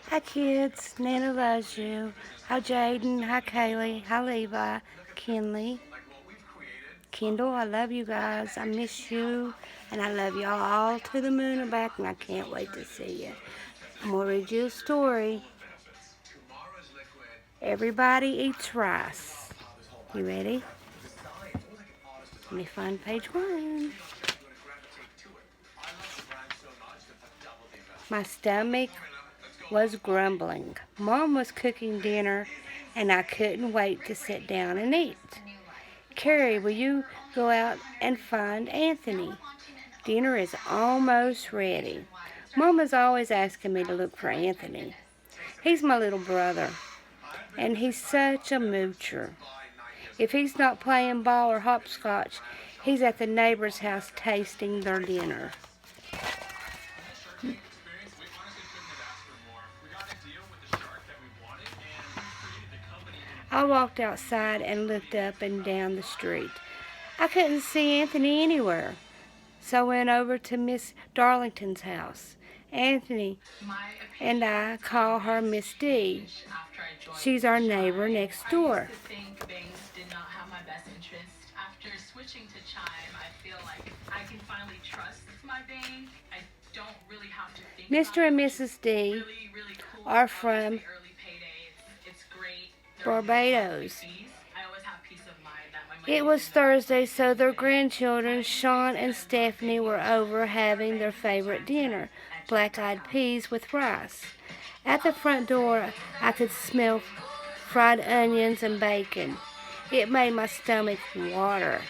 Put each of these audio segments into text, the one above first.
Hi kids, Nana loves you. Hi Jaden, hi Kaylee, hi Levi, Kinley, Kendall, I love you guys. I miss you, and I love y'all all to the moon and back, and I can't wait to see you. I'm going to read you a story. Everybody eats rice. You ready? Let me find page 1. My stomach was grumbling. Mom was cooking dinner, and I couldn't wait to sit down and eat. Carrie, will you go out and find Anthony? Dinner is almost ready. Mama's always asking me to look for Anthony. He's my little brother, and he's such a moocher. If he's not playing ball or hopscotch, he's at the neighbor's house tasting their dinner. I walked outside and looked up and down the street. I couldn't see Anthony anywhere, so I went over to Miss Darlington's house. Anthony and I call her Miss D. She's our neighbor next door. Mr. and Mrs. D are from Barbados. It was Thursday, so their grandchildren, Sean and Stephanie, were over having their favorite dinner, black-eyed peas with rice. At the front door, I could smell fried onions and bacon. It made my stomach water.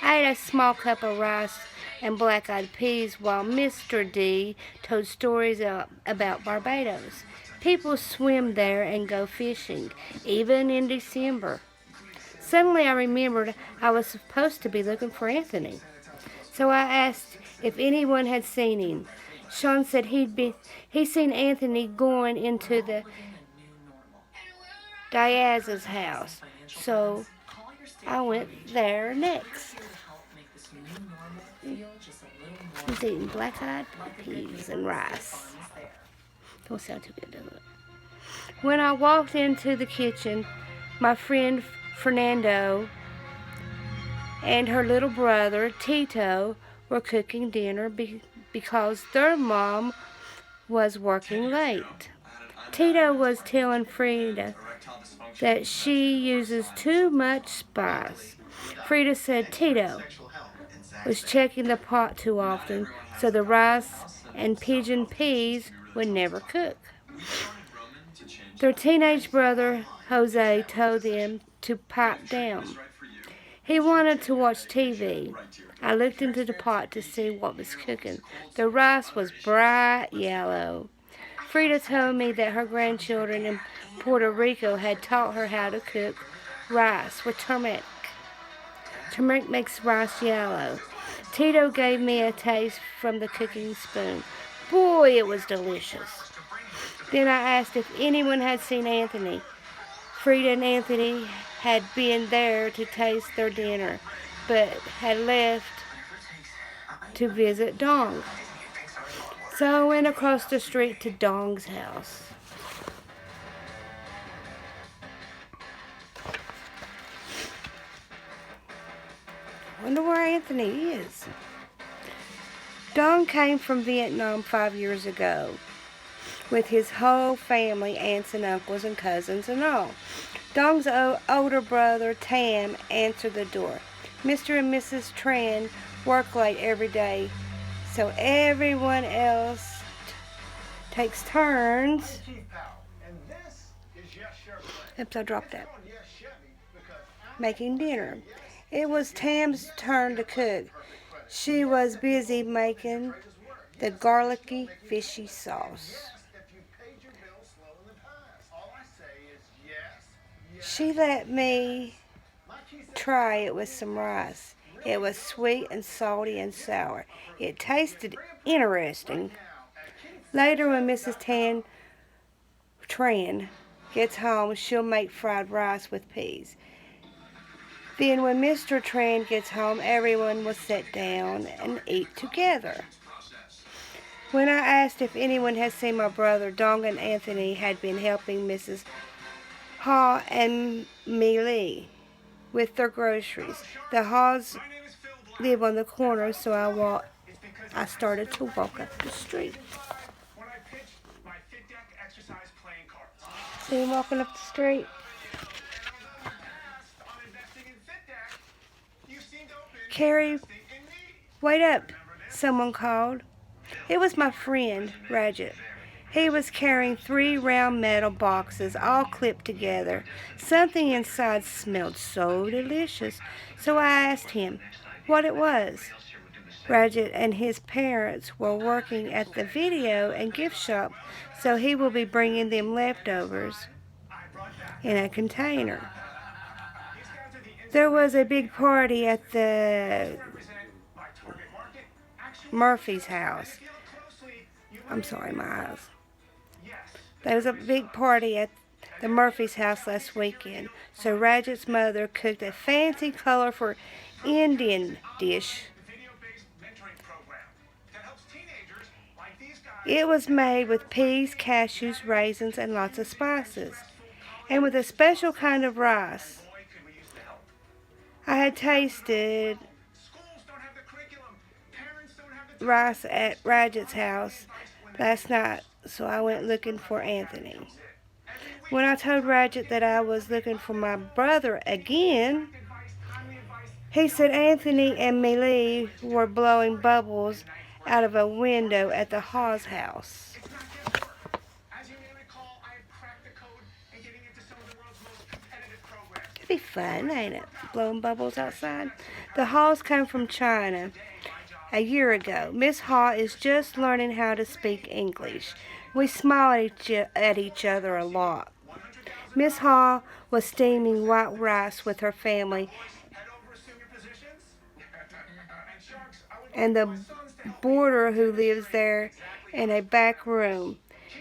I ate a small cup of rice and black-eyed peas while Mr. D told stories about Barbados. People swim there and go fishing, even in December. Suddenly I remembered I was supposed to be looking for Anthony. So I asked if anyone had seen him. Sean said he'd seen Anthony going into the Diaz's house. So I went there next. He's eating black-eyed peas and rice. Don't sound too good, does it? When I walked into the kitchen, my friend Fernando and her little brother Tito were cooking dinner because their mom was working late. Tito was telling Frida that she uses too much spice. Frida said Tito was checking the pot too often, so the rice and pigeon peas would never cook. Their teenage brother Jose told them to pipe down. He wanted to watch TV. I looked into the pot to see what was cooking. The rice was bright yellow. Frida told me that her grandchildren in Puerto Rico had taught her how to cook rice with turmeric. Turmeric makes rice yellow. Tito gave me a taste from the cooking spoon. Boy, it was delicious. Then I asked if anyone had seen Anthony. Frida and Anthony had been there to taste their dinner, but had left to visit Dong. So I went across the street to Dong's house. Wonder where Anthony is. Dong came from Vietnam 5 years ago with his whole family, aunts and uncles and cousins and all. Dong's older brother, Tam, answered the door. Mr. and Mrs. Tran work late every day, so everyone else takes turns. Oops, I dropped that. Making dinner. It was Tam's turn to cook. She was busy making the garlicky fishy sauce. She let me try it with some rice. It was sweet and salty and sour. It tasted interesting. Later, when Mrs. Tran gets home, she'll make fried rice with peas. Then when Mr. Tran gets home, everyone will sit down and eat together. When I asked if anyone had seen my brother, Dong and Anthony had been helping Mrs. Ha and Me Lee with their groceries. The Haws live on the corner, so I started to walk up the street. See him walking up the street? Carrie, wait up, someone called. It was my friend, Rajat. He was carrying 3 round metal boxes all clipped together. Something inside smelled so delicious, so I asked him what it was. Rajat and his parents were working at the video and gift shop, so he will be bringing them leftovers in a container. There was a big party at the Murphy's house. I'm sorry, my eyes. There was a big party at the Murphy's house last weekend, so Rajat's mother cooked a fancy, colorful Indian dish. It was made with peas, cashews, raisins, and lots of spices, and with a special kind of rice. I had tasted rice at Rajat's house last night, so I went looking for Anthony. When I told Rajat that I was looking for my brother again, he said Anthony and Melee were blowing bubbles out of a window at the Hawes house. It'd be fun, ain't it? Blowing bubbles outside. The Haws come from China a year ago. Miss Haw is just learning how to speak English. We smile at each other a lot. Miss Haw was steaming white rice with her family and the boarder who lives there in a back room.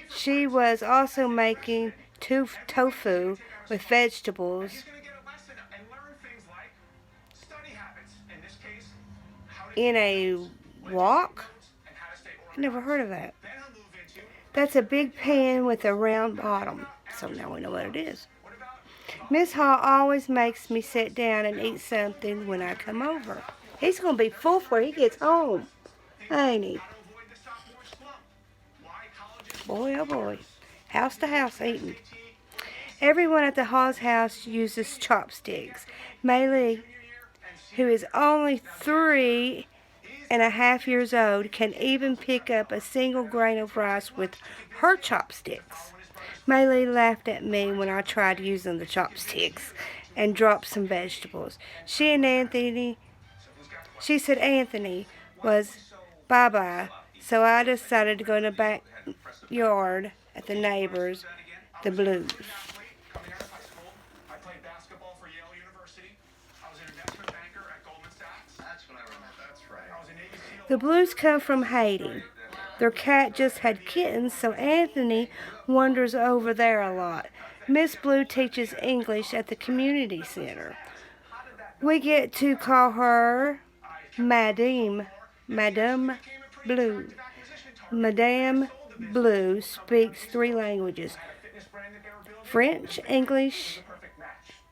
She was also making tofu with vegetables in a wok? I never heard of that. That's a big pan with a round bottom, so now we know what it is. Miss Hall always makes me sit down and eat something when I come over. He's going to be full before he gets home, ain't he? Boy, oh boy. House to house eating. Everyone at the Hall's house uses chopsticks. Maylee, who is only 3.5 years old, can even pick up a single grain of rice with her chopsticks. Maylee laughed at me when I tried using the chopsticks and dropped some vegetables. She said Anthony was bye-bye, so I decided to go in the backyard at the neighbors, the Blues. The Blues come from Haiti. Their cat just had kittens, so Anthony wanders over there a lot. Miss Blue teaches English at the community center. We get to call her Madame Blue. Madame Blue speaks 3 languages: French, English,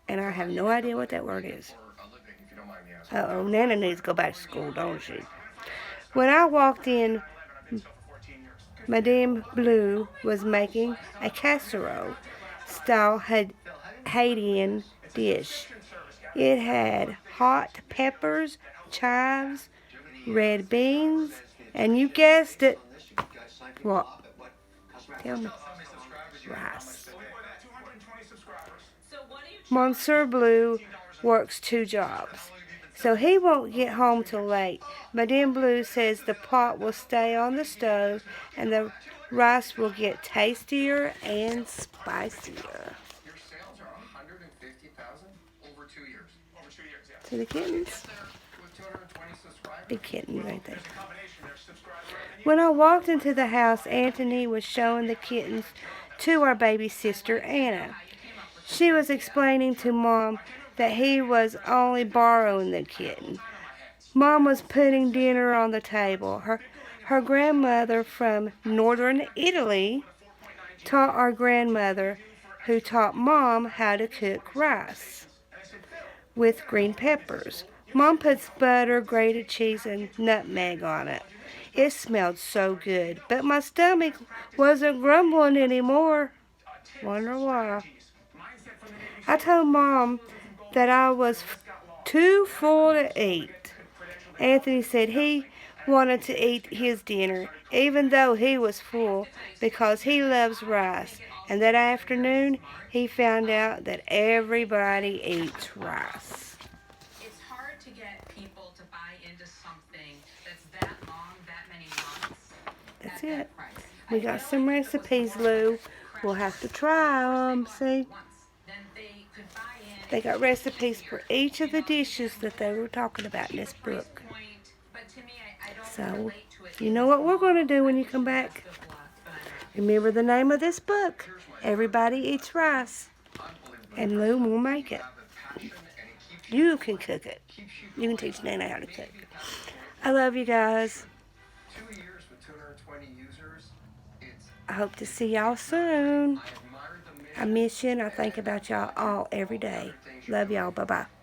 and I have no idea what that word is. Uh-oh, Nana needs to go back to school, don't she? When I walked in, Madame Blue was making a casserole-style Haitian dish. It had hot peppers, chives, red beans, and you guessed it. What? Tell me. Rice. Monsieur Blue works 2 jobs, so he won't get home till late. Madame Blue says the pot will stay on the stove and the rice will get tastier and spicier. See the kittens? Big kitten right there. When I walked into the house, Anthony was showing the kittens to our baby sister, Anna. She was explaining to Mom that he was only borrowing the kitten. Mom was putting dinner on the table. Her grandmother from northern Italy taught our grandmother, who taught Mom how to cook rice with green peppers. Mom puts butter, grated cheese, and nutmeg on it. It smelled so good, but my stomach wasn't grumbling anymore. Wonder why. I told Mom that I was too full to eat. Anthony said he wanted to eat his dinner, even though he was full, because he loves rice. And that afternoon, he found out that everybody eats rice. It's hard to get people to buy into something that's that long, that many months. That's at it. that price. We got some recipes, Lou. We'll have to try them. See? They got recipes for each of the dishes that they were talking about in this book. So, you know what we're going to do when you come back? Remember the name of this book, Everybody Eats Rice. And Lou will make it. You can cook it. You can teach Nana how to cook. I love you guys. I hope to see y'all soon. I miss you and I think about y'all all every day. Love y'all. Bye-bye.